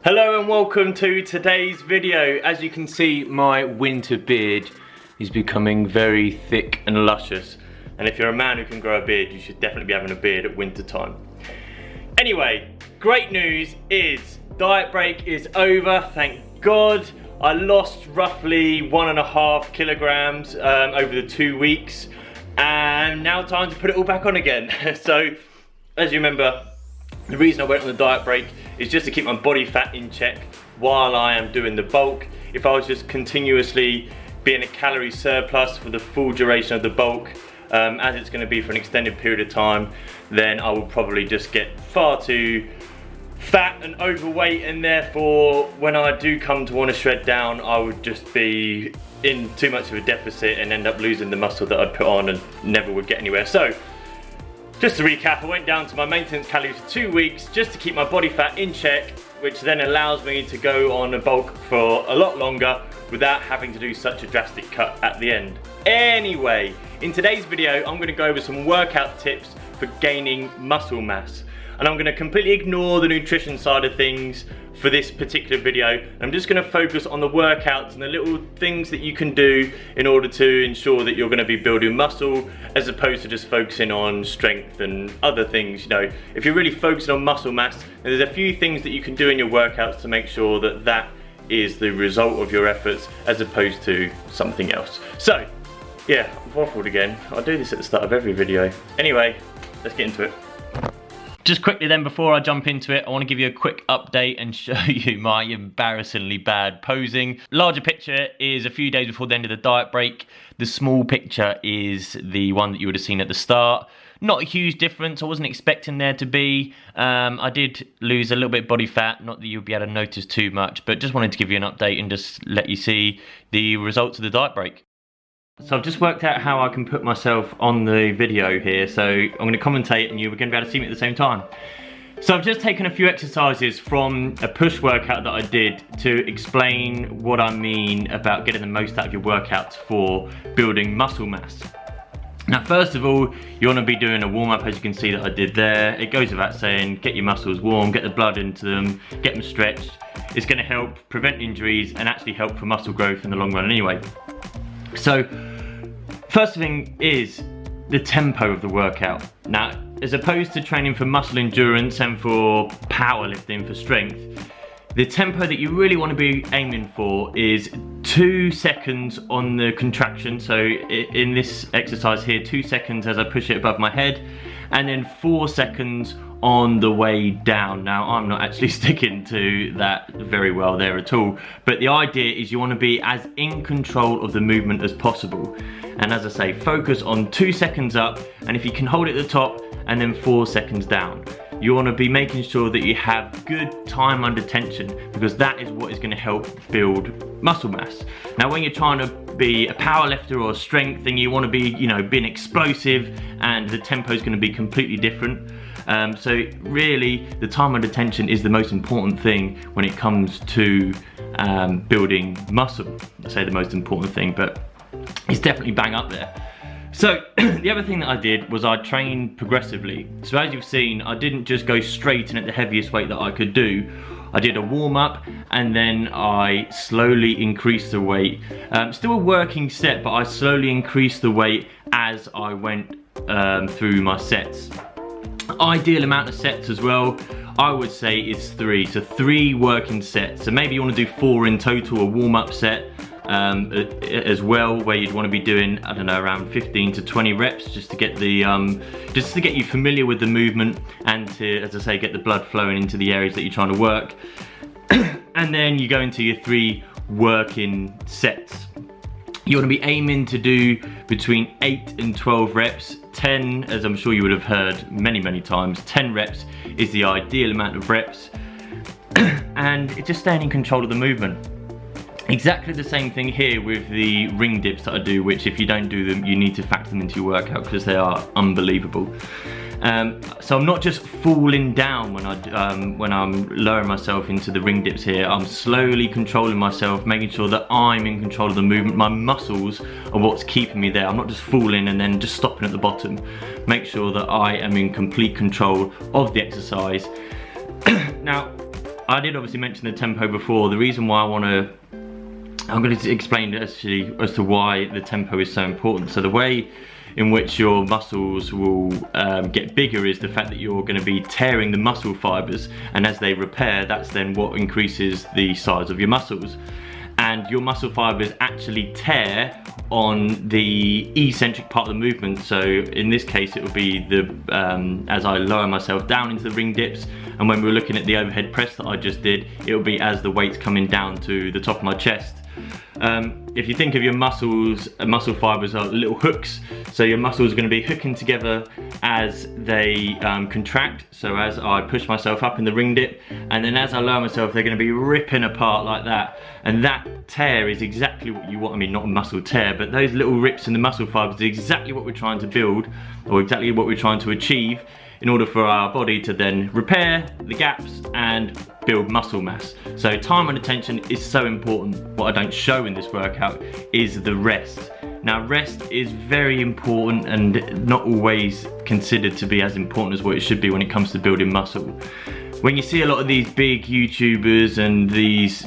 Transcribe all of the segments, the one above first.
Hello and welcome to today's video. As you can see, my winter beard is becoming very thick and luscious. And if you're a man who can grow a beard, you should definitely be having a beard at winter time. Anyway, great news is diet break is over, thank God. I lost roughly 1.5 kilograms over the 2 weeks. And now time to put it all back on again. So, as you remember, the reason I went on the diet break is just to keep my body fat in check while I am doing the bulk. If I was just continuously being a calorie surplus for the full duration of the bulk, as it's going to be for an extended period of time, then I will probably just get far too fat and overweight, and therefore when I do come to want to shred down, I would just be in too much of a deficit and end up losing the muscle that I'd put on and never would get anywhere. So just to recap, I went down to my maintenance calories for 2 weeks just to keep my body fat in check, which then allows me to go on a bulk for a lot longer without having to do such a drastic cut at the end. Anyway, in today's video, I'm going to go over some workout tips for gaining muscle mass. And I'm going to completely ignore the nutrition side of things for this particular video. I'm just going to focus on the workouts and the little things that you can do in order to ensure that you're going to be building muscle, as opposed to just focusing on strength and other things. You know, if you're really focusing on muscle mass, there's a few things that you can do in your workouts to make sure that that is the result of your efforts as opposed to something else. So, yeah, I've waffled again. I do this at the start of every video. Anyway, let's get into it. Just quickly then, before I jump into it, I want to give you a quick update and show you my embarrassingly bad posing. Larger picture is a few days before the end of the diet break. The small picture is the one that you would have seen at the start. Not a huge difference, I wasn't expecting there to be. I did lose a little bit of body fat, not that you'll be able to notice too much, but just wanted to give you an update and just let you see the results of the diet break. So I've just worked out how I can put myself on the video here, so I'm going to commentate and you're going to be able to see me at the same time. So I've just taken a few exercises from a push workout that I did to explain what I mean about getting the most out of your workouts for building muscle mass. Now, first of all, you want to be doing a warm-up, as you can see that I did there. It goes without saying, get your muscles warm, get the blood into them, get them stretched. It's going to help prevent injuries and actually help for muscle growth in the long run anyway. So, first thing is the tempo of the workout. Now, as opposed to training for muscle endurance and for powerlifting, for strength, the tempo that you really want to be aiming for is 2 seconds on the contraction. So in this exercise here, 2 seconds as I push it above my head, and then 4 seconds on the way down. Now, I'm not actually sticking to that very well there at all, but the idea is you want to be as in control of the movement as possible. And as I say, focus on 2 seconds up, and if you can hold it at the top and then 4 seconds down. You want to be making sure that you have good time under tension, because that is what is going to help build muscle mass. Now, when you're trying to be a power lifter or strength, then you want to be, you know, being explosive, and the tempo is going to be completely different. So really, the time under tension is the most important thing when it comes to building muscle. I say the most important thing, but it's definitely bang up there. So the other thing that I did was I trained progressively. So as you've seen, I didn't just go straight in at the heaviest weight that I could do. I did a warm up and then I slowly increased the weight. Still a working set, but I slowly increased the weight as I went through my sets. Ideal amount of sets as well, I would say, is 3. So 3 working sets. So maybe you want to do 4 in total, a warm-up set as well, where you'd want to be doing, I don't know, around 15 to 20 reps just to get the just to get you familiar with the movement and to, as I say, get the blood flowing into the areas that you're trying to work. And then you go into your 3 working sets. You want to be aiming to do between 8 and 12 reps. 10, as I'm sure you would have heard many times, 10 reps is the ideal amount of reps. And it's just staying in control of the movement. Exactly the same thing here with the ring dips that I do, which if you don't do them, you need to factor them into your workout because they are unbelievable. So I'm not just falling down when I'm lowering myself into the ring dips here. I'm slowly controlling myself, making sure that I'm in control of the movement. My muscles are what's keeping me there. I'm not just falling and then just stopping at the bottom. Make sure that I am in complete control of the exercise. Now, I did obviously mention the tempo before. The reason why I'm going to explain actually as to why the tempo is so important. So the way in which your muscles will get bigger is the fact that you're going to be tearing the muscle fibers, and as they repair, that's then what increases the size of your muscles. And your muscle fibers actually tear on the eccentric part of the movement. So in this case, it will be the as I lower myself down into the ring dips, and when we were looking at the overhead press that I just did, it will be as the weight's coming down to the top of my chest. If you think of your muscle fibers are little hooks, so your muscles are going to be hooking together as they contract. So as I push myself up in the ring dip, and then as I lower myself, they're going to be ripping apart like that. And that tear is exactly what you want. I mean, not a muscle tear, but those little rips in the muscle fibers is exactly what we're trying to build, or exactly what we're trying to achieve, in order for our body to then repair the gaps and build muscle mass. So time and attention is so important. What I don't show in this workout is the rest. Now, rest is very important and not always considered to be as important as what it should be when it comes to building muscle. When you see a lot of these big YouTubers and these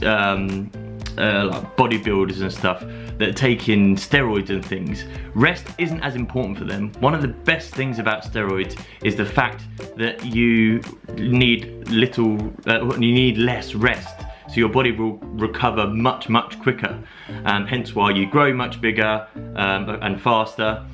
like bodybuilders and stuff that are taking steroids and things, rest isn't as important for them. One of the best things about steroids is the fact that you need less rest, so your body will recover much quicker, hence why you grow much bigger and faster.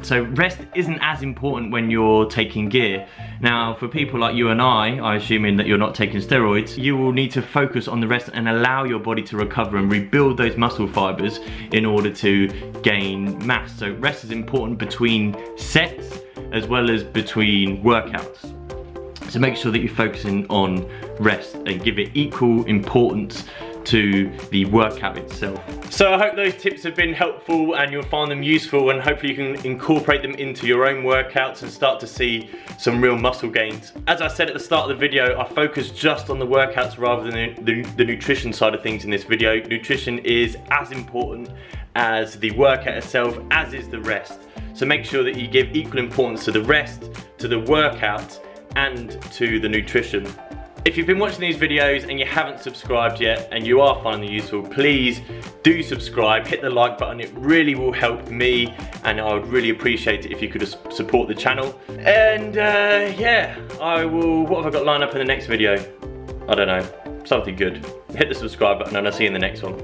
So rest isn't as important when you're taking gear. Now, for people like you and I assuming that you're not taking steroids, you will need to focus on the rest and allow your body to recover and rebuild those muscle fibers in order to gain mass. So rest is important between sets as well as between workouts. So make sure that you're focusing on rest and give it equal importance to the workout itself. So I hope those tips have been helpful and you'll find them useful, and hopefully you can incorporate them into your own workouts and start to see some real muscle gains. As I said at the start of the video, I focus just on the workouts rather than the nutrition side of things in this video. Nutrition is as important as the workout itself, as is the rest. So make sure that you give equal importance to the rest, to the workout, and to the nutrition. If you've been watching these videos and you haven't subscribed yet and you are finding them useful, please do subscribe, hit the like button. It really will help me, and I would really appreciate it if you could support the channel. And yeah, what have I got lined up in the next video? I don't know, something good. Hit the subscribe button and I'll see you in the next one.